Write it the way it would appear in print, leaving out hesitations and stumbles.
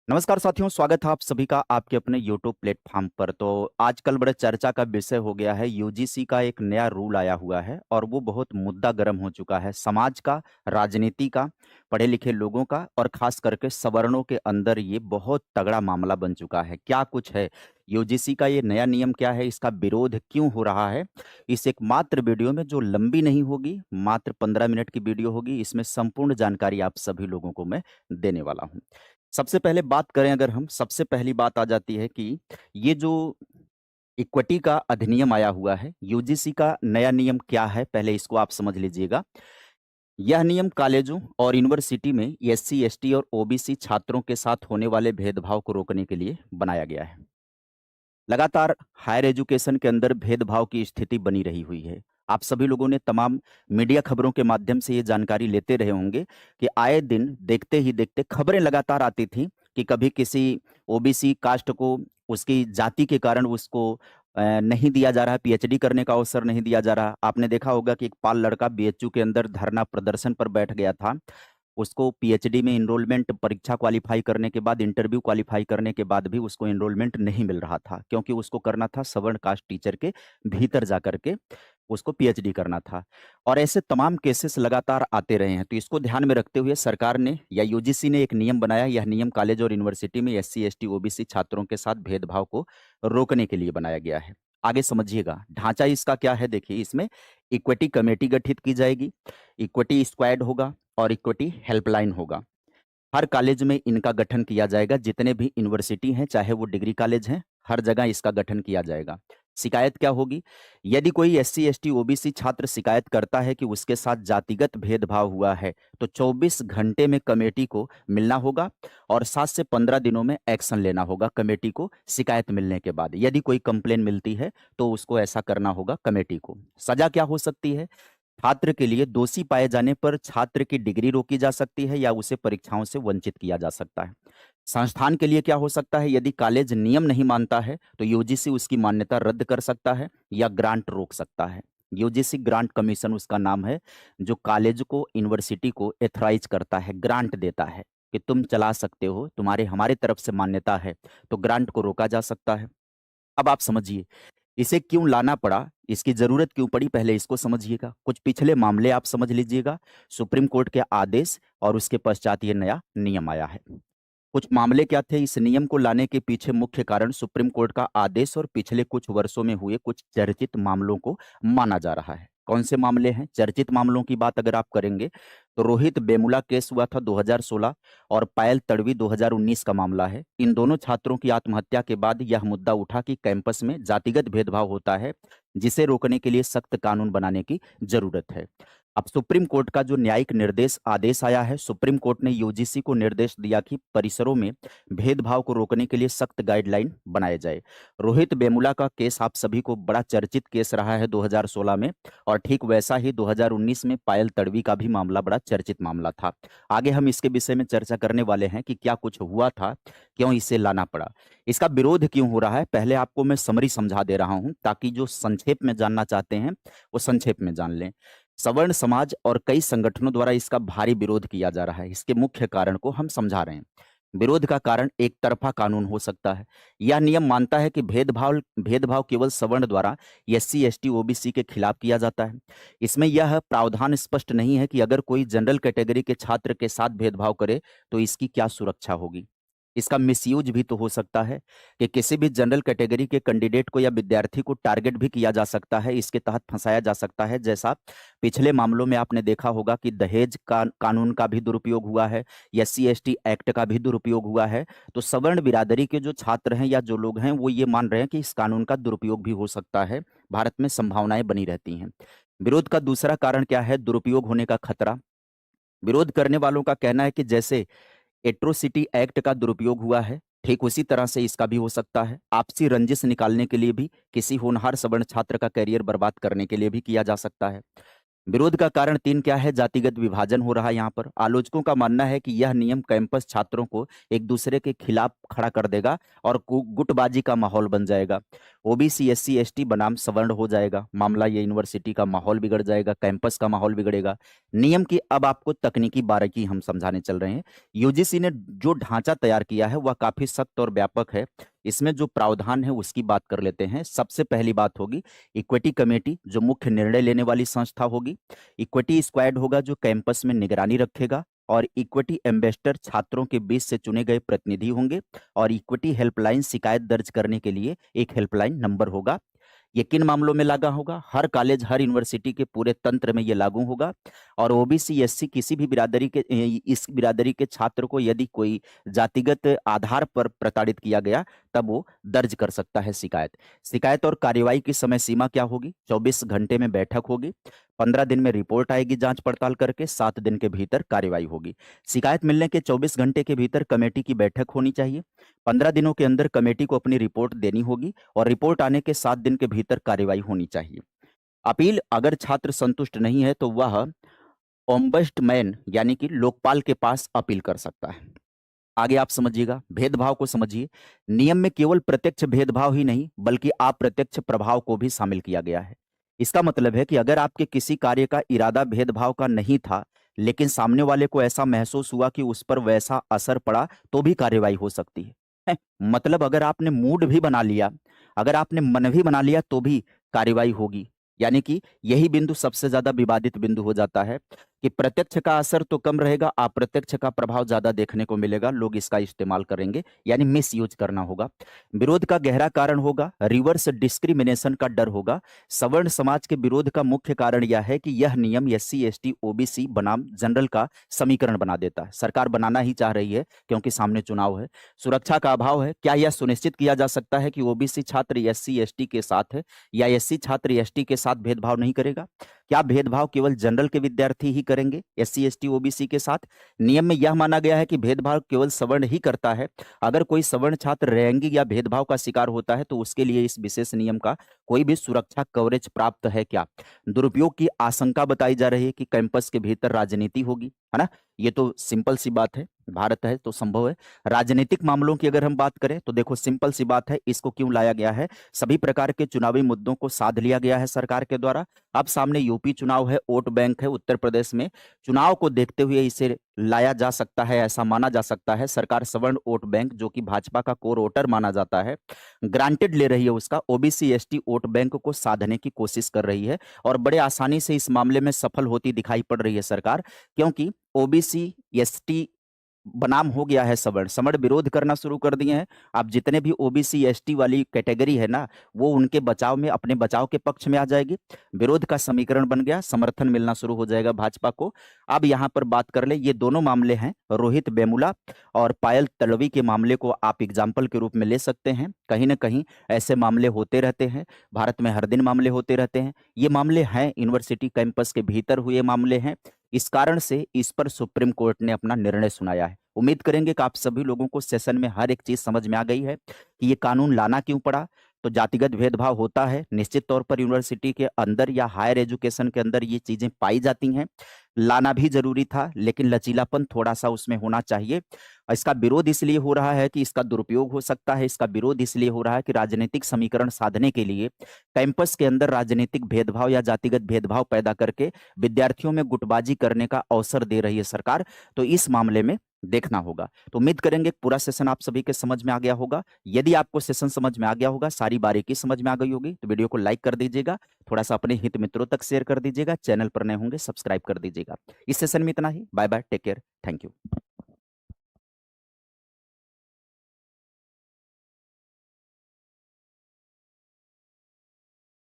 नमस्कार साथियों, स्वागत है आप सभी का आपके अपने YouTube प्लेटफॉर्म पर। तो आजकल बड़े चर्चा का विषय हो गया है। यूजीसी का एक नया रूल आया हुआ है और वो बहुत मुद्दा गर्म हो चुका है। समाज का, राजनीति का, पढ़े लिखे लोगों का और खास करके सवर्णों के अंदर ये बहुत तगड़ा मामला बन चुका है। क्या कुछ है यूजीसी का ये नया नियम, क्या है, इसका विरोध क्यों हो रहा है, इस एक मात्र वीडियो में, जो लंबी नहीं होगी, मात्र 15 मिनट की वीडियो होगी, इसमें संपूर्ण जानकारी आप सभी लोगों को मैं देने वाला हूँ। सबसे पहले बात करें, अगर हम, सबसे पहली बात आ जाती है कि ये जो इक्विटी का अधिनियम आया हुआ है, यूजीसी का नया नियम क्या है, पहले इसको आप समझ लीजिएगा। यह नियम कॉलेजों और यूनिवर्सिटी में एससी, एसटी और ओबीसी छात्रों के साथ होने वाले भेदभाव को रोकने के लिए बनाया गया है। लगातार हायर एजुकेशन के अंदर भेदभाव की स्थिति बनी रही हुई है। आप सभी लोगों ने तमाम मीडिया खबरों के माध्यम से ये जानकारी लेते रहे होंगे कि आए दिन देखते ही देखते खबरें लगातार आती थी कि कभी किसी ओबीसी कास्ट को उसकी जाति के कारण उसको नहीं दिया जा रहा है, पीएचडी करने का अवसर नहीं दिया जा रहा। आपने देखा होगा कि एक पाल लड़का बीएचयू के अंदर धरना प्रदर्शन पर बैठ गया था। उसको पीएचडी में एनरोलमेंट परीक्षा क्वालीफाई करने के बाद, इंटरव्यू क्वालीफाई करने के बाद भी उसको एनरोलमेंट नहीं मिल रहा था, क्योंकि उसको करना था सवर्ण कास्ट टीचर के भीतर जा करके उसको पीएचडी करना था। और ऐसे तमाम केसेस लगातार आते रहे हैं। तो इसको ध्यान में रखते हुए सरकार ने या यूजीसी ने एक नियम बनाया। यह नियम कॉलेज और यूनिवर्सिटी में एससी, एसटी, ओबीसी छात्रों के साथ भेदभाव को रोकने के लिए बनाया गया है। आगे समझिएगा, ढांचा इसका क्या है। देखिए, इसमें इक्विटी कमेटी गठित की जाएगी, इक्विटी स्क्वाड होगा और इक्विटी हेल्पलाइन होगा। हर कॉलेज में इनका गठन किया जाएगा। जितने भी यूनिवर्सिटी हैं, चाहे वो डिग्री कॉलेज हैं, हर जगह इसका गठन किया जाएगा। शिकायत क्या होगी? यदि कोई एससी, एसटी, ओबीसी छात्र शिकायत करता है कि उसके साथ जातिगत भेदभाव हुआ है, तो 24 घंटे में कमेटी को मिलना होगा और 7 से 15 दिनों में एक्शन लेना होगा कमेटी को। शिकायत मिलने के बाद यदि कोई कंप्लेन मिलती है तो उसको ऐसा करना होगा कमेटी को। सजा क्या हो सकती है? छात्र के लिए दोषी पाए जाने पर छात्र की डिग्री रोकी जा सकती है या उसे परीक्षाओं से वंचित किया जा सकता है। संस्थान के लिए क्या हो सकता है? यदि कॉलेज नियम नहीं मानता है तो यूजीसी उसकी मान्यता रद्द कर सकता है या ग्रांट रोक सकता है। यूजीसी ग्रांट कमीशन उसका नाम है, जो कॉलेज को, यूनिवर्सिटी को एथराइज करता है, ग्रांट देता है कि तुम चला सकते हो, तुम्हारे हमारे तरफ से मान्यता है, तो ग्रांट को रोका जा सकता है। अब आप समझिए इसे क्यों लाना पड़ा, इसकी ज़रूरत क्यों पड़ी, पहले इसको समझिएगा। कुछ पिछले मामले आप समझ लीजिएगा, सुप्रीम कोर्ट के आदेश और उसके पश्चात ये नया नियम आया है। कुछ मामले क्या थे? इस नियम को लाने के पीछे मुख्य कारण सुप्रीम कोर्ट का आदेश और पिछले कुछ वर्षों में हुए कुछ चर्चित मामलों को माना जा रहा है। कौन से मामले हैं? चर्चित मामलों की बात अगर आप करेंगे तो रोहित वेमुला केस हुआ था 2016 और पायल तड़वी 2019 का मामला है। इन दोनों छात्रों की आत्महत्या के बाद यह मुद्दा उठा कि कैंपस में जातिगत भेदभाव होता है, जिसे रोकने के लिए सख्त कानून बनाने की जरूरत है। अब सुप्रीम कोर्ट का जो न्यायिक निर्देश आदेश आया है, सुप्रीम कोर्ट ने यूजीसी को निर्देश दिया कि परिसरों में भेदभाव को रोकने के लिए सख्त गाइडलाइन बनाए जाए। रोहित वेमुला का केस आप सभी को बड़ा चर्चित केस रहा है 2016 में, और ठीक वैसा ही 2019 में पायल तड़वी का भी मामला बड़ा चर्चित मामला था। आगे हम इसके विषय में चर्चा करने वाले हैं कि क्या कुछ हुआ था, क्यों इसे लाना पड़ा, इसका विरोध क्यों हो रहा है। पहले आपको मैं समरी समझा दे रहा हूं ताकि जो संक्षेप में जानना चाहते हैं वो संक्षेप में जान लें। सवर्ण समाज और कई संगठनों द्वारा इसका भारी विरोध किया जा रहा है। इसके मुख्य कारण को हम समझा रहे हैं। विरोध का कारण एक तरफा कानून हो सकता है। यह नियम मानता है कि भेदभाव भेदभाव केवल सवर्ण द्वारा एससी, एसटी, ओबीसी के खिलाफ किया जाता है। इसमें यह प्रावधान स्पष्ट नहीं है कि अगर कोई जनरल कैटेगरी के छात्र के साथ भेदभाव करे तो इसकी क्या सुरक्षा होगी। इसका मिसयूज भी तो हो सकता है कि किसी भी जनरल कैटेगरी के कैंडिडेट को या विद्यार्थी को टारगेट भी किया जा सकता है, इसके तहत फंसाया जा सकता है। जैसा पिछले मामलों में आपने देखा होगा कि दहेज का कानून का भी दुरुपयोग हुआ है, एससी, एसटी एक्ट का भी दुरुपयोग हुआ है। तो सवर्ण बिरादरी के जो छात्र हैं या जो लोग हैं वो ये मान रहे हैं कि इस कानून का दुरुपयोग भी हो सकता है। भारत में संभावनाएं बनी रहती हैं। विरोध का दूसरा कारण क्या है? दुरुपयोग होने का खतरा। विरोध करने वालों का कहना है कि जैसे एट्रोसिटी एक्ट का दुरुपयोग हुआ है, ठीक उसी तरह से इसका भी हो सकता है। आपसी रंजिश निकालने के लिए भी, किसी होनहार सवर्ण छात्र का करियर बर्बाद करने के लिए भी किया जा सकता है। विरोध का कारण 3 क्या है? जातिगत विभाजन हो रहा है यहाँ पर। आलोचकों का मानना है कि यह नियम कैंपस छात्रों को एक दूसरे के खिलाफ खड़ा कर देगा और गुटबाजी का माहौल बन जाएगा। ओबीसी एससी एसटी बनाम सवर्ण हो जाएगा। मामला ये यूनिवर्सिटी का माहौल बिगड़ जाएगा, कैंपस का माहौल बिगड़ेगा। नियम की अब आपको तकनीकी बारीकी हम समझाने चल रहे हैं। यूजीसी ने जो ढांचा तैयार किया है वह काफी सख्त और व्यापक है। इसमें जो प्रावधान है उसकी बात कर लेते हैं। सबसे पहली बात होगी इक्विटी कमेटी, जो मुख्य निर्णय लेने वाली संस्था होगी। इक्विटी स्क्वाड होगा जो कैंपस में निगरानी रखेगा। और इक्विटी एम्बेसडर छात्रों के बीच से चुने गए प्रतिनिधि होंगे। और इक्विटी हेल्पलाइन शिकायत दर्ज करने के लिए एक हेल्पलाइन नंबर होगा। ये किन मामलों में लागू होगा? हर कॉलेज, हर यूनिवर्सिटी के पूरे तंत्र में ये लागू होगा। और ओबीसी एससी किसी भी बिरादरी के इस बिरादरी के छात्र को यदि कोई जातिगत आधार पर प्रताड़ित किया गया तब वो दर्ज कर सकता है शिकायत। शिकायत और कार्रवाई की समय सीमा क्या होगी? 24 घंटे में बैठक होगी। 15 दिन में रिपोर्ट आएगी जांच पड़ताल करके, 7 दिन के भीतर कार्रवाई होगी। शिकायत मिलने के 24 घंटे के भीतर कमेटी की बैठक होनी चाहिए। 15 दिनों के अंदर कमेटी को अपनी रिपोर्ट देनी होगी और रिपोर्ट आने के 7 दिन के भीतर कार्रवाई होनी चाहिए। अपील, अगर छात्र संतुष्ट नहीं है तो वह ओम्बड्समैन यानी कि लोकपाल के पास अपील कर सकता है। आगे आप समझिएगा, भेदभाव को समझिए। नियम में केवल प्रत्यक्ष भेदभाव ही नहीं बल्कि अप्रत्यक्ष प्रभाव को भी शामिल किया गया है। इसका मतलब है कि अगर आपके किसी कार्य का इरादा भेदभाव का नहीं था, लेकिन सामने वाले को ऐसा महसूस हुआ कि उस पर वैसा असर पड़ा, तो भी कार्रवाई हो सकती है। मतलब अगर आपने मूड भी बना लिया, अगर आपने मन भी बना लिया तो भी कार्रवाई होगी। यानी कि यही बिंदु सबसे ज्यादा विवादित बिंदु हो जाता है कि प्रत्यक्ष का असर तो कम रहेगा, अप्रत्यक्ष का प्रभाव ज्यादा देखने को मिलेगा। लोग इसका इस्तेमाल करेंगे, यानी मिस यूज करना होगा। विरोध का गहरा कारण होगा रिवर्स डिस्क्रिमिनेशन का डर होगा। सवर्ण समाज के विरोध का मुख्य कारण यह है कि यह नियम एससी एसटी ओबीसी बनाम जनरल का समीकरण बना देता है। सरकार बनाना ही चाह रही है क्योंकि सामने चुनाव है। सुरक्षा का अभाव है। क्या यह सुनिश्चित किया जा सकता है कि ओबीसी छात्र एससी एसटी के साथ है या एससी छात्र एसटी के साथ भेदभाव नहीं करेगा? क्या भेदभाव केवल जनरल के विद्यार्थी ही करेंगे एससी एसटी ओबीसी के साथ? नियम में यह माना गया है कि भेदभाव केवल सवर्ण ही करता है। अगर कोई सवर्ण छात्र रैंगिंग या भेदभाव का शिकार होता है तो उसके लिए इस विशेष नियम का कोई भी सुरक्षा कवरेज प्राप्त है क्या? दुरुपयोग की आशंका बताई जा रही है कि कैंपस के भीतर राजनीति होगी, है ना? ये तो सिंपल सी बात है, भारत है तो संभव है। राजनीतिक मामलों की अगर हम बात करें तो देखो सिंपल सी बात है, इसको क्यों लाया गया है? सभी प्रकार के चुनावी मुद्दों को साध लिया गया है सरकार के द्वारा। अब सामने यूपी चुनाव है, वोट बैंक है उत्तर प्रदेश में। चुनाव को देखते हुए इसे लाया जा सकता है, ऐसा माना जा सकता है। सरकार सवर्ण वोट बैंक, जो कि भाजपा का कोर वोटर माना जाता है, ग्रांटेड ले रही है उसका। ओबीसी एसटी वोट बैंक को साधने की कोशिश कर रही है और बड़े आसानी से इस मामले में सफल होती दिखाई पड़ रही है सरकार, क्योंकि ओबीसी एसटी बनाम हो गया है सवर्ण। सवर्ण विरोध करना शुरू कर दिए हैं। अब जितने भी ओबीसी एसटी वाली कैटेगरी है ना, वो उनके बचाव में, अपने बचाव के पक्ष में आ जाएगी। विरोध का समीकरण बन गया, समर्थन मिलना शुरू हो जाएगा भाजपा को। अब यहाँ पर बात कर ले, ये दोनों मामले हैं रोहित वेमुला और पायल तलवी के मामले को आप एग्जाम्पल के रूप में ले सकते हैं। कहीं ना कहीं ऐसे मामले होते रहते हैं, भारत में हर दिन मामले होते रहते हैं। ये मामले हैं यूनिवर्सिटी कैंपस के भीतर हुए मामले हैं। इस कारण से इस पर सुप्रीम कोर्ट ने अपना निर्णय सुनाया है। उम्मीद करेंगे कि आप सभी लोगों को सेशन में हर एक चीज समझ में आ गई है कि ये कानून लाना क्यों पड़ा। तो जातिगत भेदभाव होता है, निश्चित तौर पर यूनिवर्सिटी के अंदर या हायर एजुकेशन के अंदर ये चीजें पाई जाती हैं। लाना भी जरूरी था, लेकिन लचीलापन थोड़ा सा उसमें होना चाहिए। इसका विरोध इसलिए हो रहा है कि इसका दुरुपयोग हो सकता है। इसका विरोध इसलिए हो रहा है कि राजनीतिक समीकरण साधने के लिए कैंपस के अंदर राजनीतिक भेदभाव या जातिगत भेदभाव पैदा करके विद्यार्थियों में गुटबाजी करने का अवसर दे रही है सरकार। तो इस मामले में देखना होगा। तो उम्मीद करेंगे पूरा सेशन आप सभी के समझ में आ गया होगा। यदि आपको सेशन समझ में आ गया होगा, सारी बारीकी समझ में आ गई होगी, तो वीडियो को लाइक कर दीजिएगा, थोड़ा सा अपने हित मित्रों तक शेयर कर दीजिएगा, चैनल पर नए होंगे सब्सक्राइब कर दीजिएगा। इस सेशन में इतना ही। Bye bye, take care, thank you.